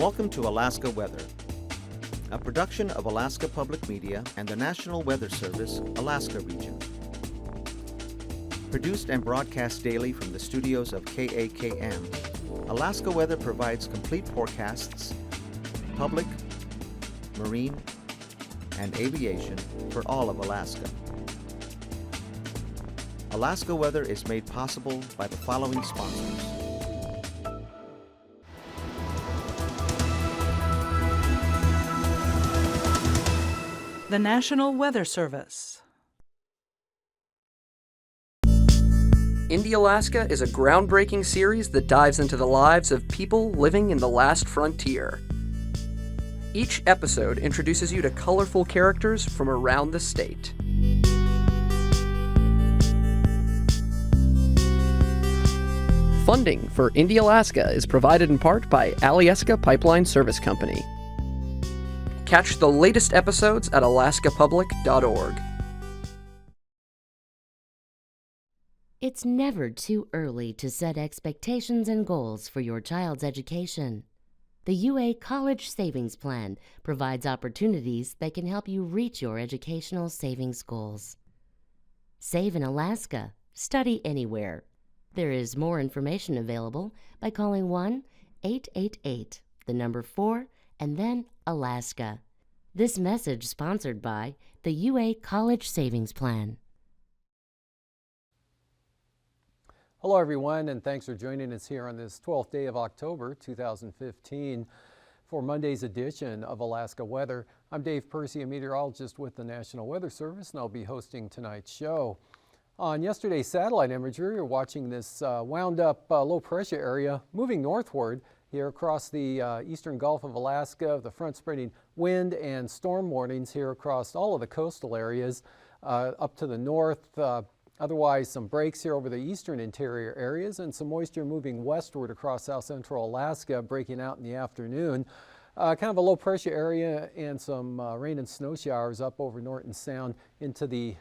Welcome to Alaska Weather, a production of Alaska Public Media and the National Weather Service, Alaska Region. Produced and broadcast daily from the studios of KAKM, Alaska Weather provides complete forecasts, public, marine, and aviation for all of Alaska. Alaska Weather is made possible by the following sponsors. The National Weather Service. Indie Alaska is a groundbreaking series that dives into the lives of people living in the last frontier. Each episode introduces you to colorful characters from around the state. Funding for Indie Alaska is provided in part by Alyeska Pipeline Service Company. Catch the latest episodes at alaskapublic.org. It's never too early to set expectations and goals for your child's education. The UA College Savings Plan provides opportunities that can help you reach your educational savings goals. Save in Alaska. Study anywhere. There is more information available by calling 1-888, the number 4, and then Alaska. This message sponsored by the UA College Savings Plan. Hello everyone, and thanks for joining us here on this 12th day of October 2015 for Monday's edition of Alaska Weather. I'm Dave Percy, a meteorologist with the National Weather Service, and I'll be hosting tonight's show. On yesterday's satellite imagery, you're watching this wound up low pressure area moving northward here across the eastern Gulf of Alaska, the front spreading wind and storm warnings here across all of the coastal areas up to the north. Otherwise, some breaks here over the eastern interior areas and some moisture moving westward across south central Alaska, breaking out in the afternoon. Kind of a low pressure area and some rain and snow showers up over Norton Sound into the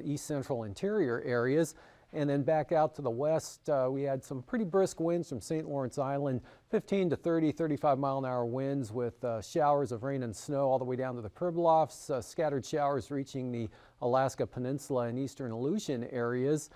east central interior areas. And then back out to the west, we had some pretty brisk winds from St. Lawrence Island, 15 to 30, 35 mile an hour winds with showers of rain and snow all the way down to the Pribilofs, scattered showers reaching the Alaska Peninsula and eastern Aleutian areas.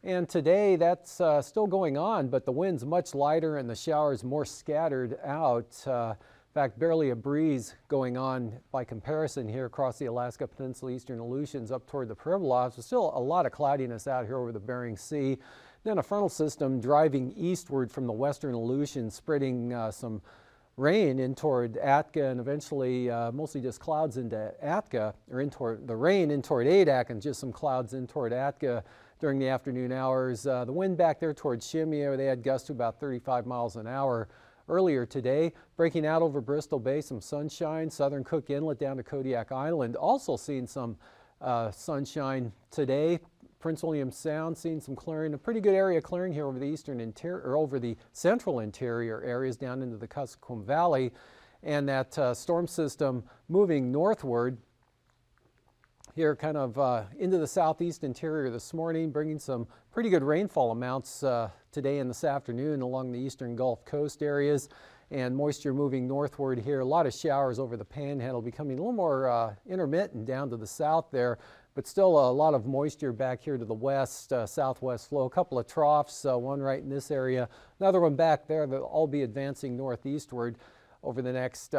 And today that's still going on, but the wind's much lighter and the showers more scattered out. In fact, barely a breeze going on by comparison here across the Alaska Peninsula, eastern Aleutians up toward the Pribilofs. There's still a lot of cloudiness out here over the Bering Sea. Then a frontal system driving eastward from the western Aleutians, spreading some rain in toward Atka and eventually mostly just clouds into Atka, or in toward the rain in toward Adak and just some clouds in toward Atka during the afternoon hours. The wind back there toward Shimia, they had gusts to about 35 miles an hour. Earlier today, breaking out over Bristol Bay, some sunshine, southern Cook Inlet down to Kodiak Island, also seeing some sunshine today. Prince William Sound seeing some clearing, a pretty good area clearing here over the eastern interior, or over the central interior areas down into the Kuskokwim Valley, and that storm system moving northward here kind of into the southeast interior this morning, bringing some pretty good rainfall amounts today and this afternoon along the eastern Gulf Coast areas, and moisture moving northward here. A lot of showers over the Panhandle, becoming a little more intermittent down to the south there, but still a lot of moisture back here to the west, southwest flow. A couple of troughs, one right in this area, another one back there. They'll all be advancing northeastward over the next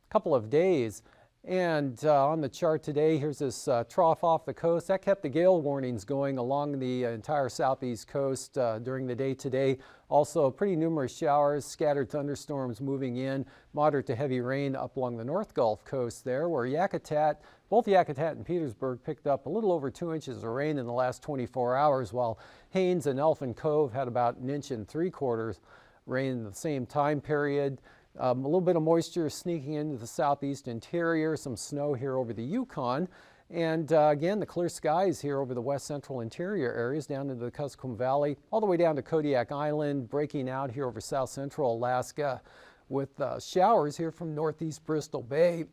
couple of days. And on the chart today, here's this trough off the coast. That kept the gale warnings going along the entire southeast coast during the day today. Also, pretty numerous showers, scattered thunderstorms moving in, moderate to heavy rain up along the North Gulf Coast there, where Yakutat, both Yakutat and Petersburg picked up a little over 2 inches of rain in the last 24 hours, while Haines and Elfin Cove had about 1.75 inches rain in the same time period. A little bit of moisture sneaking into the southeast interior, some snow here over the Yukon, and again, the clear skies here over the west central interior areas down into the Kuskokwim Valley, all the way down to Kodiak Island, breaking out here over south central Alaska with showers here from northeast Bristol Bay,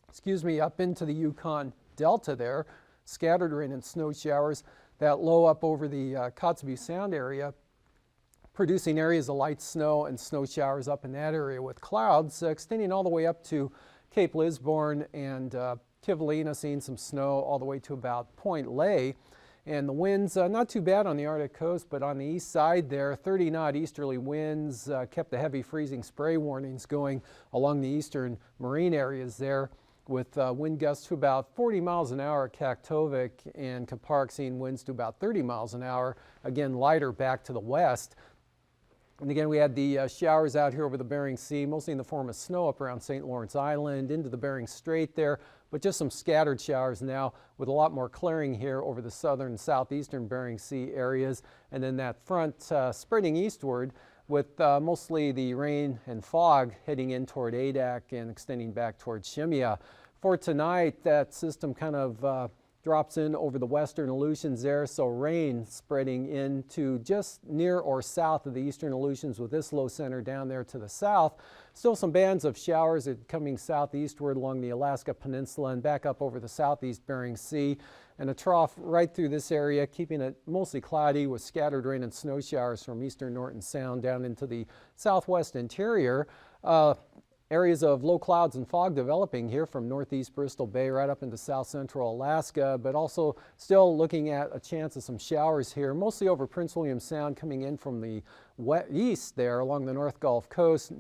excuse me, up into the Yukon Delta there, scattered rain and snow showers. That low up over the Kotzebue Sound area producing areas of light snow and snow showers up in that area, with clouds extending all the way up to Cape Lisburne and Kivalina, seeing some snow all the way to about Point Lay. And the winds, not too bad on the Arctic coast, but on the east side there, 30-knot easterly winds kept the heavy freezing spray warnings going along the eastern marine areas there, with wind gusts to about 40 miles an hour at Kaktovik and Kapark, seeing winds to about 30 miles an hour, again lighter back to the west. And again, we had the showers out here over the Bering Sea, mostly in the form of snow up around St. Lawrence Island, into the Bering Strait there, but just some scattered showers now, with a lot more clearing here over the southern and southeastern Bering Sea areas. And then that front spreading eastward, with mostly the rain and fog heading in toward Adak and extending back toward Shemya. For tonight, that system kind of drops in over the western Aleutians there, so rain spreading into just near or south of the eastern Aleutians, with this low center down there to the south. Still some bands of showers coming southeastward along the Alaska Peninsula and back up over the southeast Bering Sea, and a trough right through this area, keeping it mostly cloudy with scattered rain and snow showers from eastern Norton Sound down into the southwest interior. Areas of low clouds and fog developing here from northeast Bristol Bay right up into south central Alaska, but also still looking at a chance of some showers here, mostly over Prince William Sound, coming in from the east there along the North Gulf Coast.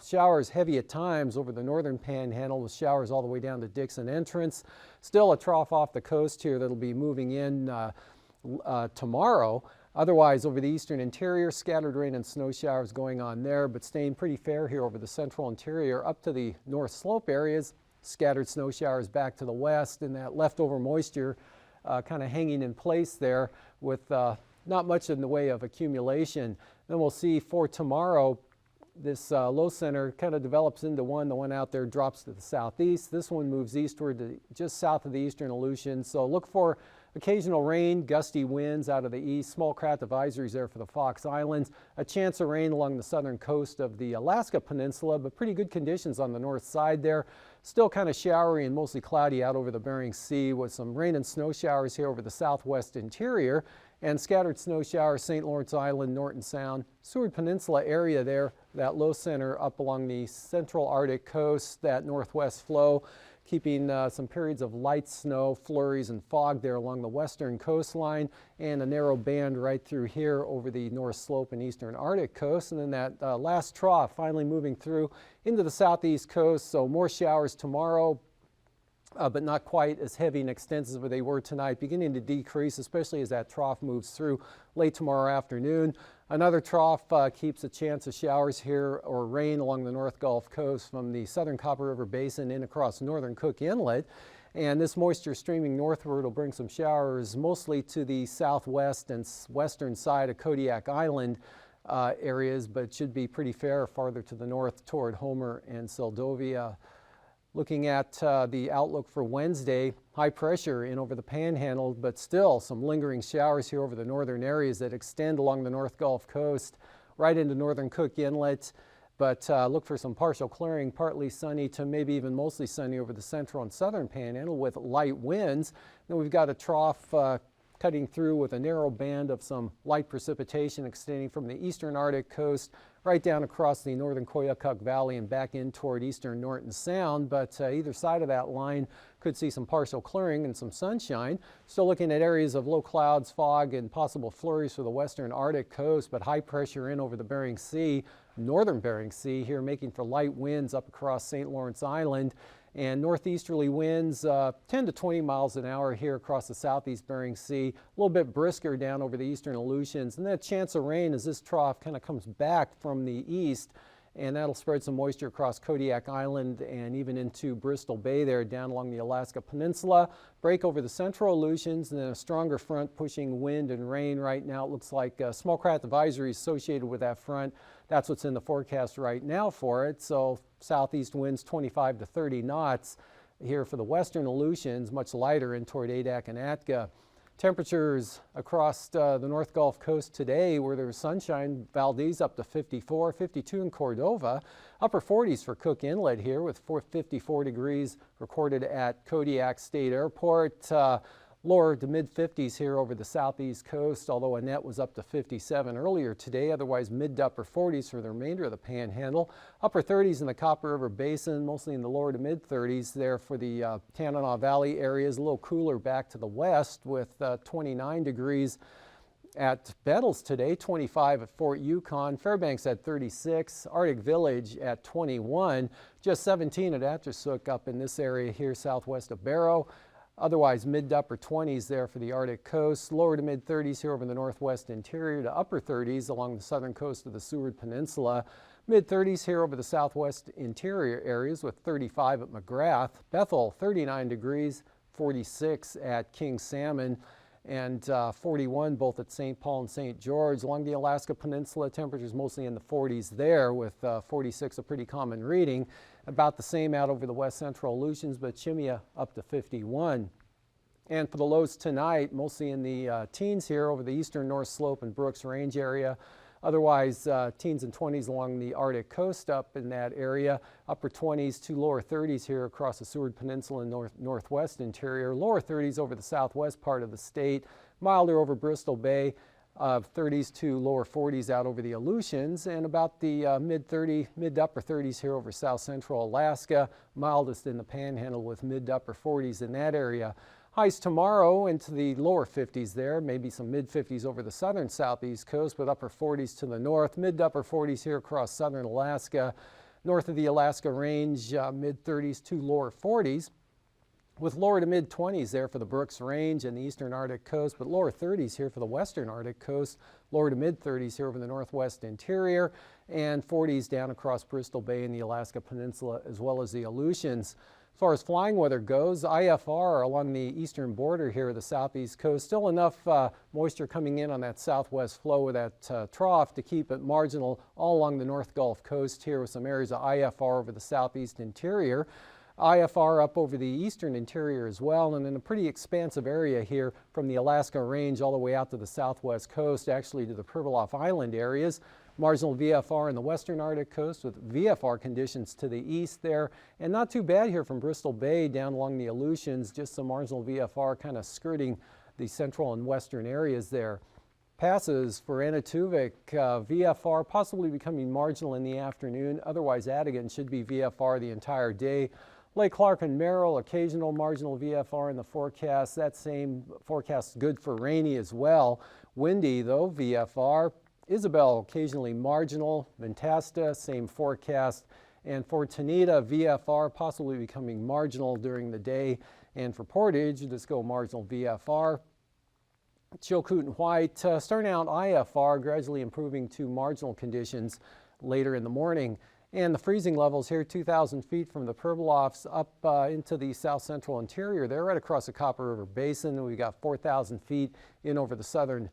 Showers heavy at times over the northern panhandle, with showers all the way down to Dixon Entrance. Still a trough off the coast here that'll be moving in tomorrow. Otherwise, over the eastern interior, scattered rain and snow showers going on there, but staying pretty fair here over the central interior up to the north slope areas. Scattered snow showers back to the west, and that leftover moisture kind of hanging in place there, with not much in the way of accumulation. Then we'll see for tomorrow, this low center kind of develops into one. The one out there drops to the southeast. This one moves eastward to just south of the eastern Aleutians. So look for occasional rain, gusty winds out of the east, small craft advisories there for the Fox Islands. A chance of rain along the southern coast of the Alaska Peninsula, but pretty good conditions on the north side there. Still kind of showery and mostly cloudy out over the Bering Sea, with some rain and snow showers here over the southwest interior, and scattered snow showers St. Lawrence Island, Norton Sound, Seward Peninsula area there, that low center up along the central Arctic coast, that northwest flow, keeping some periods of light snow, flurries, and fog there along the western coastline, and a narrow band right through here over the north slope and eastern Arctic coast. And then that last trough finally moving through into the southeast coast, so more showers tomorrow, but not quite as heavy and extensive as they were tonight, beginning to decrease, especially as that trough moves through late tomorrow afternoon. Another trough keeps a chance of showers here or rain along the North Gulf Coast from the southern Copper River Basin in across northern Cook Inlet. And this moisture streaming northward will bring some showers mostly to the southwest and western side of Kodiak Island areas, but should be pretty fair farther to the north toward Homer and Seldovia. Looking at the outlook for Wednesday, high pressure in over the panhandle, but still some lingering showers here over the northern areas that extend along the North Gulf Coast right into northern Cook Inlet. But look for some partial clearing, partly sunny to maybe even mostly sunny over the central and southern panhandle with light winds. Then we've got a trough cutting through with a narrow band of some light precipitation extending from the eastern Arctic coast right down across the northern Koyukuk Valley and back in toward eastern Norton Sound. But either side of that line could see some partial clearing and some sunshine. Still looking at areas of low clouds, fog, and possible flurries for the western Arctic coast, but high pressure in over the Bering Sea, northern Bering Sea here, making for light winds up across St. Lawrence Island, and northeasterly winds 10 to 20 miles an hour here across the southeast Bering Sea, a little bit brisker down over the eastern Aleutians, and then a chance of rain as this trough kind of comes back from the east, and that'll spread some moisture across Kodiak Island and even into Bristol Bay there down along the Alaska Peninsula. Break over the central Aleutians, and then a stronger front pushing wind and rain. Right now it looks like small craft advisory associated with that front. That's what's in the forecast right now for it. So southeast winds 25 to 30 knots here for the western Aleutians, much lighter in toward Adak and Atka. Temperatures across the North Gulf Coast today, where there's sunshine, Valdez up to 54, 52 in Cordova, upper 40s for Cook Inlet here with 54 degrees recorded at Kodiak State Airport. Lower to mid-50s here over the southeast coast, although a net was up to 57 earlier today. Otherwise, mid to upper 40s for the remainder of the panhandle. Upper 30s in the Copper River Basin, mostly in the lower to mid-30s there for the Tanana Valley areas. A little cooler back to the west with 29 degrees at Bettles today, 25 at Fort Yukon, Fairbanks at 36, Arctic Village at 21, just 17 at Atchison up in this area here southwest of Barrow. Otherwise, mid to upper 20s there for the Arctic coast, lower to mid 30s here over the northwest interior to upper 30s along the southern coast of the Seward Peninsula. Mid 30s here over the southwest interior areas with 35 at McGrath. Bethel, 39 degrees, 46 at King Salmon, and 41 both at St. Paul and St. George. Along the Alaska Peninsula, temperatures mostly in the 40s there, with 46 a pretty common reading. About the same out over the west central Aleutians, but Chimia up to 51. And for the lows tonight, mostly in the teens here over the eastern North Slope and Brooks Range area. Otherwise, teens and 20s along the Arctic coast up in that area. Upper 20s to lower 30s here across the Seward Peninsula and northwest interior. Lower 30s over the southwest part of the state. Milder over Bristol Bay. 30s to lower 40s out over the Aleutians, and about the mid to upper 30s here over south central Alaska. Mildest in the Panhandle with mid to upper 40s in that area. Highs tomorrow into the lower 50s there, maybe some mid 50s over the southern southeast coast, with upper 40s to the north, mid to upper 40s here across southern Alaska. North of the Alaska Range, mid 30s to lower 40s. With lower to mid 20s there for the Brooks Range and the eastern Arctic coast, but lower 30s here for the western Arctic coast, lower to mid 30s here over the northwest interior, and 40s down across Bristol Bay and the Alaska Peninsula as well as the Aleutians. As far as flying weather goes, IFR along the eastern border here of the southeast coast, still enough moisture coming in on that southwest flow of that trough to keep it marginal all along the North Gulf Coast here, with some areas of IFR over the southeast interior. IFR up over the eastern interior as well, and in a pretty expansive area here from the Alaska Range all the way out to the southwest coast, actually to the Pribilof Island areas. Marginal VFR in the western Arctic coast with VFR conditions to the east there, and not too bad here from Bristol Bay down along the Aleutians, just some marginal VFR kind of skirting the central and western areas there. Passes for Anaktuvuk, VFR possibly becoming marginal in the afternoon, otherwise Adigan should be VFR the entire day. Lake Clark and Merrill, occasional marginal VFR in the forecast. That same forecast good for rainy as well. Windy though, VFR. Isabel, occasionally marginal. Ventasta, same forecast. And for Tanita, VFR possibly becoming marginal during the day. And for Portage, let's go marginal VFR. Chilkoot and White, starting out IFR, gradually improving to marginal conditions later in the morning. And the freezing levels here, 2,000 feet from the Pribilofs up into the south central interior. They're right across the Copper River Basin. We've got 4,000 feet in over the southern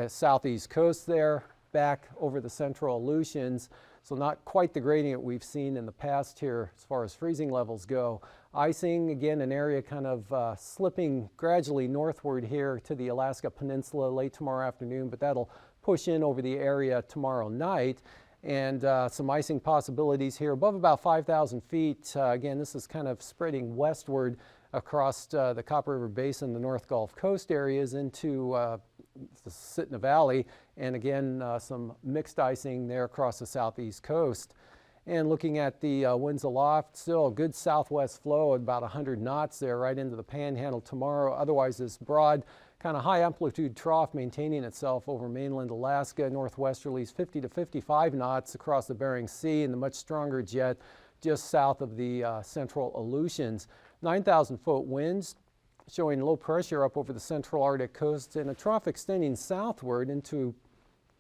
southeast coast there, back over the central Aleutians. So not quite the gradient we've seen in the past here as far as freezing levels go. Icing, again, an area kind of slipping gradually northward here to the Alaska Peninsula late tomorrow afternoon, but that'll push in over the area tomorrow night. And some icing possibilities here above about 5,000 feet. Again, this is kind of spreading westward across the Copper River Basin, the North Gulf Coast areas into the Sitna Valley, and again some mixed icing there across the southeast coast. And looking at the winds aloft, still a good southwest flow at about 100 knots there right into the Panhandle tomorrow. Otherwise, this broad kind of high amplitude trough maintaining itself over mainland Alaska. Northwesterlies 50 to 55 knots across the Bering Sea, and the much stronger jet just south of the central Aleutians. 9,000 foot winds showing low pressure up over the central Arctic coast, and a trough extending southward into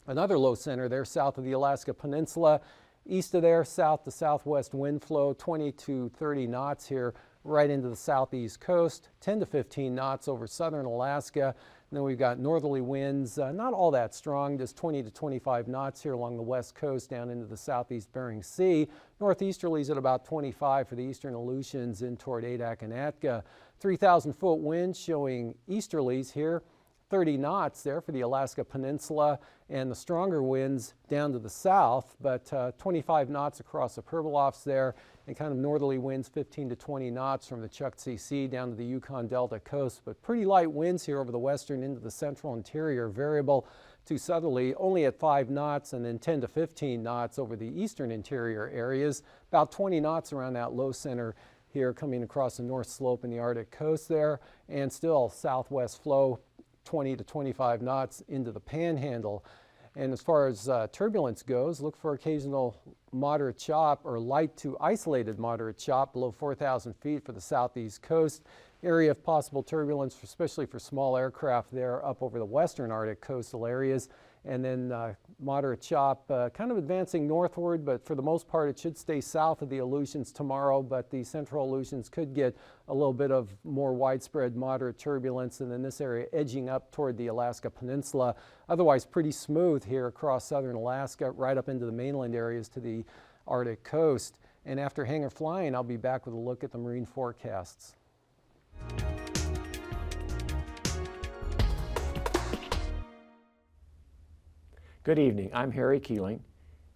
another low center there south of the Alaska Peninsula. East of there, south to southwest wind flow, 20 to 30 knots here right into the southeast coast, 10 to 15 knots over southern Alaska. And then we've got northerly winds, not all that strong, just 20 to 25 knots here along the west coast down into the southeast Bering Sea. Northeasterlies at about 25 for the eastern Aleutians in toward Adak and Atka. 3,000 foot winds showing easterlies here. 30 knots there for the Alaska Peninsula, and the stronger winds down to the south, but 25 knots across the Pribilofs there, and kind of northerly winds 15 to 20 knots from the Chukchi Sea down to the Yukon Delta coast, but pretty light winds here over the western into the central interior, variable to southerly only at 5 knots, and then 10 to 15 knots over the eastern interior areas, about 20 knots around that low center here coming across the north slope in the Arctic coast there, and still southwest flow 20 to 25 knots into the panhandle. And as far as turbulence goes, look for occasional moderate chop or light to isolated moderate chop below 4,000 feet for the southeast coast. Area of possible turbulence, especially for small aircraft there up over the western Arctic coastal areas. And then moderate chop kind of advancing northward, but for the most part it should stay south of the Aleutians tomorrow, but the central Aleutians could get a little bit of more widespread moderate turbulence, and then this area edging up toward the Alaska Peninsula. Otherwise pretty smooth here across southern Alaska, right up into the mainland areas to the Arctic coast. And after hangar flying, I'll be back with a look at the marine forecasts. Good evening. I'm Harry Keeling,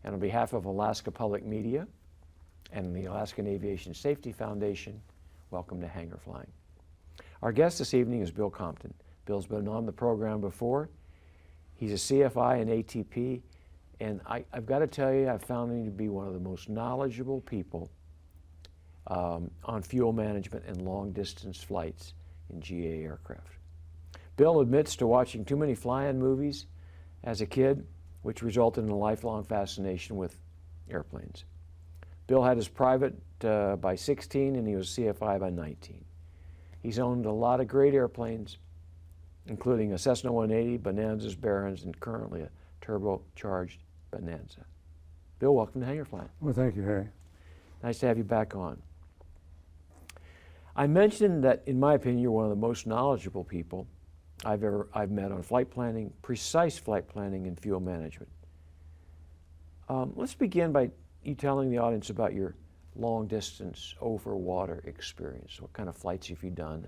and on behalf of Alaska Public Media and the Alaskan Aviation Safety Foundation, welcome to Hangar Flying. Our guest this evening is Bill Compton. Bill's been on the program before. He's a CFI and ATP, and I've got to tell you, I've found him to be one of the most knowledgeable people on fuel management and long-distance flights in GA aircraft. Bill admits to watching too many fly-in movies as a kid, which resulted in a lifelong fascination with airplanes. Bill had his private by 16, and he was CFI by 19. He's owned a lot of great airplanes, including a Cessna 180, Bonanzas, Barons, and currently a turbocharged Bonanza. Bill, welcome to Hangar Flying. Well, thank you, Harry. Nice to have you back on. I mentioned that, in my opinion, you're one of the most knowledgeable people I've met on flight planning, precise flight planning, and fuel management. Let's begin by you telling the audience about your long distance over water experience. What kind of flights have you done?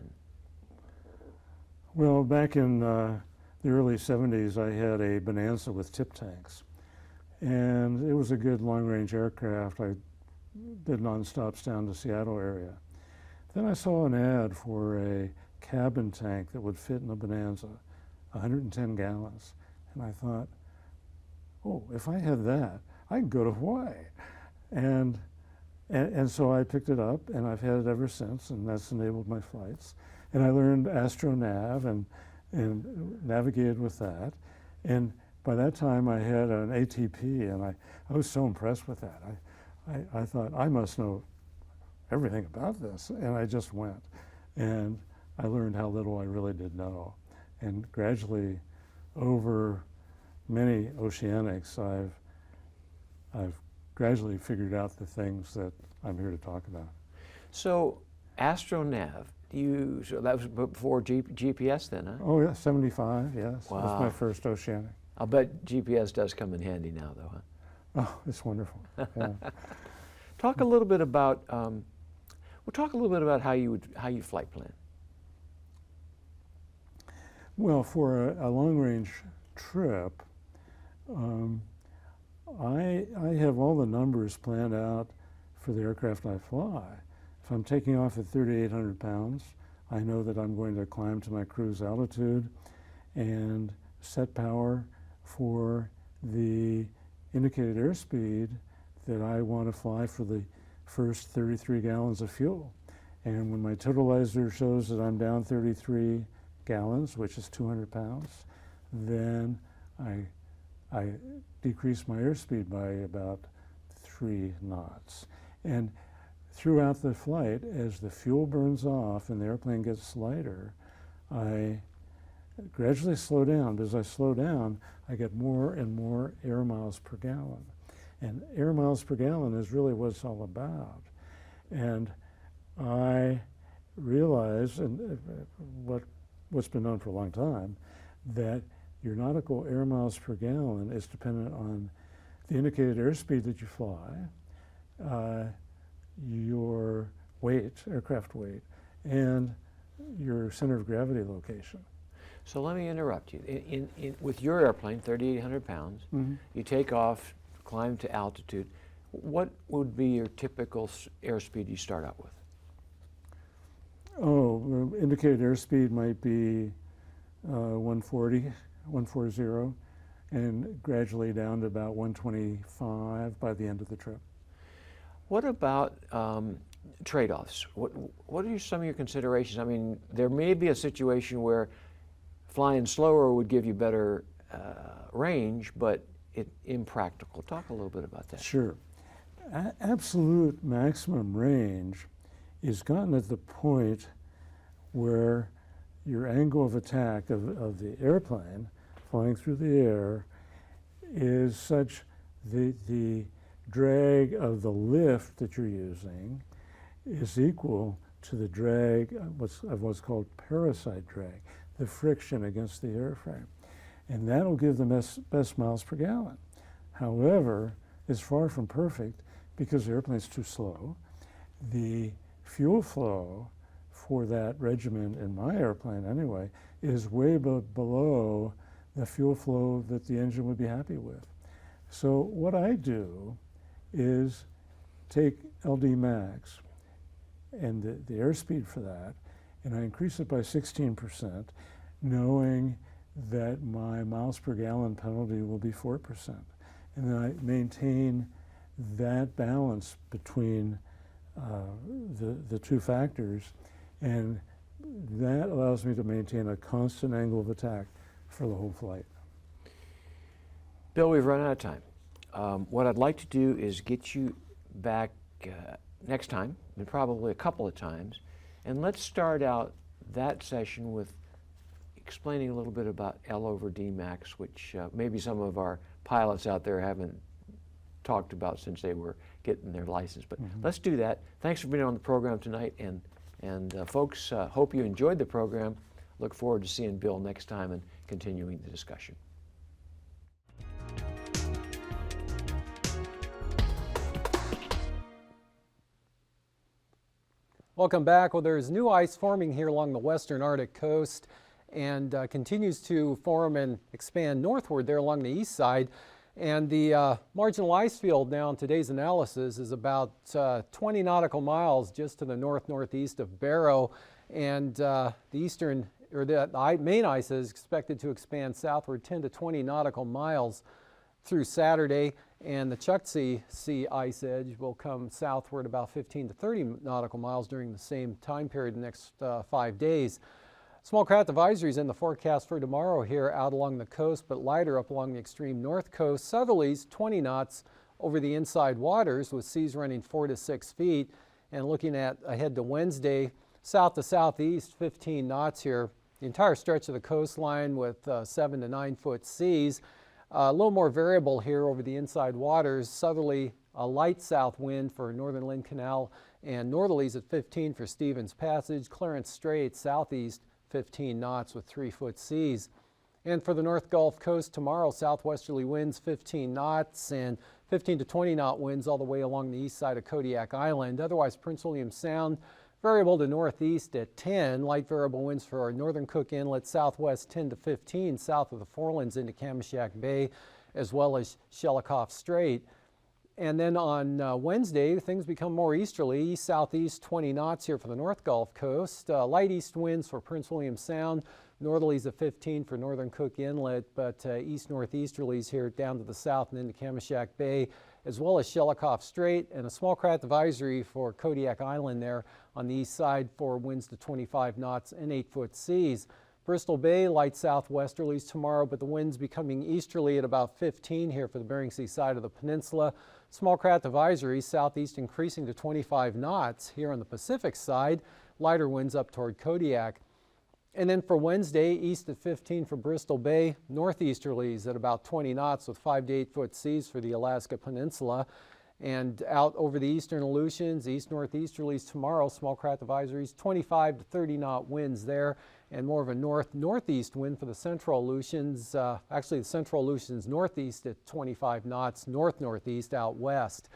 Well, back in the early 70s, I had a Bonanza with tip tanks, and it was a good long-range aircraft. I did non-stops down to Seattle area. Then I saw an ad for a cabin tank that would fit in a Bonanza, 110 gallons. And I thought, oh, if I had that, I could go to Hawaii. And so I picked it up, and I've had it ever since, and that's enabled my flights. And I learned AstroNav and navigated with that. And by that time, I had an ATP, and I was so impressed with that. I thought, I must know everything about this, and I just went. And I learned how little I really did know. And gradually, over many oceanics, I've gradually figured out the things that I'm here to talk about. So, AstroNav, so that was before GPS then, huh? Oh yeah, 75, yes. Wow. That's my first oceanic. I'll bet GPS does come in handy now, though, huh? Oh, it's wonderful. Yeah. Talk a little bit about, how you flight plan. Well, for a long-range trip, I have all the numbers planned out for the aircraft I fly. If I'm taking off at 3,800 pounds, I know that I'm going to climb to my cruise altitude and set power for the indicated airspeed that I want to fly for the first 33 gallons of fuel. And when my totalizer shows that I'm down 33 gallons, which is 200 pounds, then I decrease my airspeed by about 3 knots. And throughout the flight, as the fuel burns off and the airplane gets lighter, I gradually slow down. But as I slow down, I get more and more air miles per gallon. And air miles per gallon is really what it's all about. And I realize, and what's been known for a long time, that your nautical air miles per gallon is dependent on the indicated airspeed that you fly, your weight, aircraft weight, and your center of gravity location. So let me interrupt you. With your airplane, 3,800 pounds, you take off, climb to altitude. What would be your typical airspeed you start out with? Oh, indicated airspeed might be 140, and gradually down to about 125 by the end of the trip. What about trade-offs? What are some of your considerations? I mean, there may be a situation where flying slower would give you better range, but it's impractical. Talk a little bit about that. Sure. Absolute maximum range is gotten at the point where your angle of attack of the airplane flying through the air is such the drag of the lift that you're using is equal to the drag of what's called parasite drag, the friction against the airframe. And that'll give the best miles per gallon. However, it's far from perfect because the airplane's too slow. The fuel flow for that regimen in my airplane anyway is way below the fuel flow that the engine would be happy with. So what I do is take LD max and the airspeed for that, and I increase it by 16%, knowing that my miles per gallon penalty will be 4%. And then I maintain that balance between the two factors, and that allows me to maintain a constant angle of attack for the whole flight. Bill, we've run out of time. What I'd like to do is get you back next time, and probably a couple of times, and let's start out that session with explaining a little bit about L over D max, which maybe some of our pilots out there haven't talked about since they were getting their license. But let's do that. Thanks for being on the program tonight, and folks, hope you enjoyed the program. Look forward to seeing Bill next time and continuing the discussion. Welcome back. Well, there's new ice forming here along the western Arctic coast and continues to form and expand northward there along the east side. And the marginal ice field now in today's analysis is about 20 nautical miles just to the northeast of Barrow. And the main ice is expected to expand southward 10 to 20 nautical miles through Saturday. And the Chukchi Sea ice edge will come southward about 15 to 30 nautical miles during the same time period the next 5 days. Small craft advisories in the forecast for tomorrow here out along the coast, but lighter up along the extreme north coast. Southerlies 20 knots over the inside waters with seas running 4 to 6 feet. And looking at ahead to Wednesday, south to southeast 15 knots here. The entire stretch of the coastline with 7 to 9 foot seas. A little more variable here over the inside waters. Southerly, a light south wind for Northern Lynn Canal and northerlies at 15 for Stevens Passage. Clarence Strait, southeast 15 knots with 3 foot seas. And for the North Gulf Coast tomorrow, southwesterly winds 15 knots and 15 to 20 knot winds all the way along the east side of Kodiak Island. Otherwise, Prince William Sound, variable to northeast at 10. Light variable winds for our northern Cook Inlet, southwest 10 to 15 south of the Forelands into Kamishak Bay, as well as Shelikof Strait. And then on Wednesday, things become more easterly, east-southeast 20 knots here for the North Gulf Coast. Light east winds for Prince William Sound, northerlies of 15 for northern Cook Inlet, but east-northeasterlies here down to the south and into Kamishak Bay, as well as Shelikof Strait, and a small craft advisory for Kodiak Island there on the east side for winds to 25 knots and 8 foot seas. Bristol Bay, light southwesterlies tomorrow, but the winds becoming easterly at about 15 here for the Bering Sea side of the peninsula. Small craft advisory, southeast increasing to 25 knots here on the Pacific side. Lighter winds up toward Kodiak. And then for Wednesday, east at 15 for Bristol Bay, northeasterlies at about 20 knots with 5 to 8 foot seas for the Alaska Peninsula. And out over the eastern Aleutians, east-northeasterlies tomorrow, small craft advisories, 25 to 30 knot winds there, and more of a north-northeast wind for the central Aleutians. Actually, the central Aleutians northeast at 25 knots, north-northeast out west.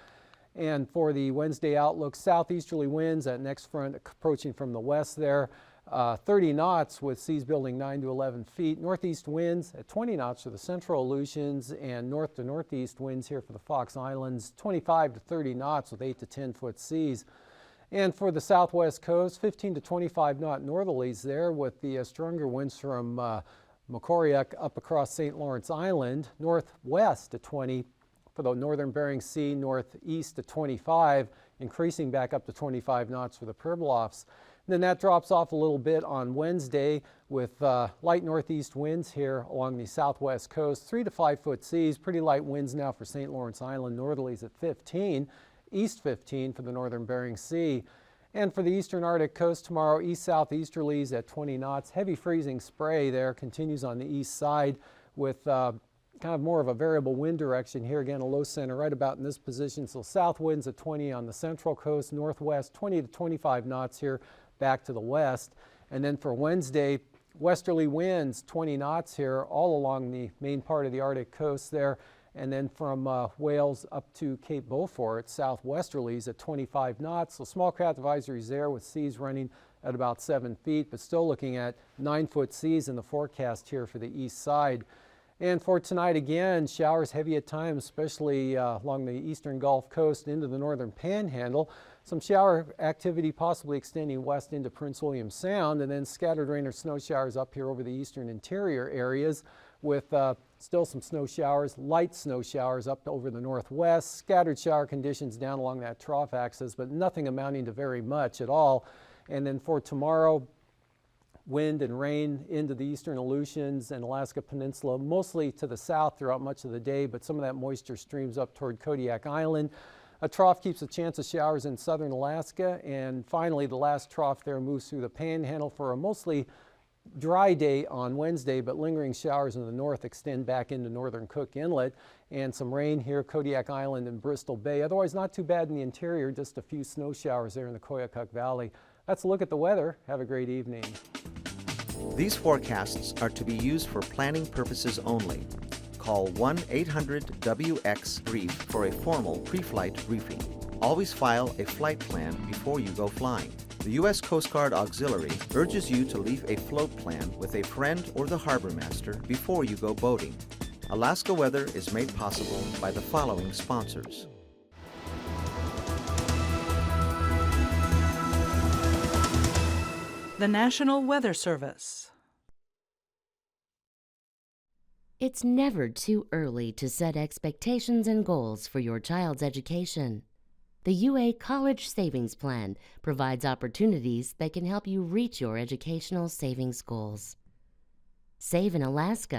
And for the Wednesday outlook, southeasterly winds, that next front approaching from the west there. 30 knots with seas building 9 to 11 feet. Northeast winds at 20 knots for the central Aleutians, and north to northeast winds here for the Fox Islands, 25 to 30 knots with 8 to 10 foot seas. And for the southwest coast, 15 to 25 knot northerlies there with the stronger winds from Macquarie up across St. Lawrence Island, northwest to 20 for the northern Bering Sea, northeast to 25, increasing back up to 25 knots for the Pribilofs. Then that drops off a little bit on Wednesday with light northeast winds here along the southwest coast, 3 to 5 foot seas, pretty light winds now for St. Lawrence Island, northerlies at 15, east 15 for the northern Bering Sea. And for the eastern Arctic coast tomorrow, east-southeasterlies at 20 knots. Heavy freezing spray there continues on the east side with kind of more of a variable wind direction here. Again, a low center right about in this position. So south winds at 20 on the central coast, northwest 20 to 25 knots here back to the west. And then for Wednesday, westerly winds 20 knots here all along the main part of the Arctic coast there. And then from Wales up to Cape Beaufort, southwesterlies at 25 knots. So small craft advisories there with seas running at about 7 feet, but still looking at 9 foot seas in the forecast here for the east side. And for tonight again, showers heavy at times, especially along the eastern Gulf Coast into the northern Panhandle. Some shower activity possibly extending west into Prince William Sound, and then scattered rain or snow showers up here over the eastern interior areas with still some snow showers, light snow showers up over the northwest, scattered shower conditions down along that trough axis, but nothing amounting to very much at all. And then for tomorrow, wind and rain into the eastern Aleutians and Alaska Peninsula, mostly to the south throughout much of the day, but some of that moisture streams up toward Kodiak Island. A trough keeps a chance of showers in southern Alaska, and finally the last trough there moves through the Panhandle for a mostly dry day on Wednesday, but lingering showers in the north extend back into northern Cook Inlet, and some rain here, Kodiak Island and Bristol Bay. Otherwise not too bad in the interior, just a few snow showers there in the Koyukuk Valley. That's a look at the weather. Have a great evening. These forecasts are to be used for planning purposes only. Call 1-800-WX-BRIEF for a formal pre-flight briefing. Always file a flight plan before you go flying. The U.S. Coast Guard Auxiliary urges you to leave a float plan with a friend or the harbor master before you go boating. Alaska Weather is made possible by the following sponsors. The National Weather Service. It's never too early to set expectations and goals for your child's education. The UA College Savings Plan provides opportunities that can help you reach your educational savings goals. Save in Alaska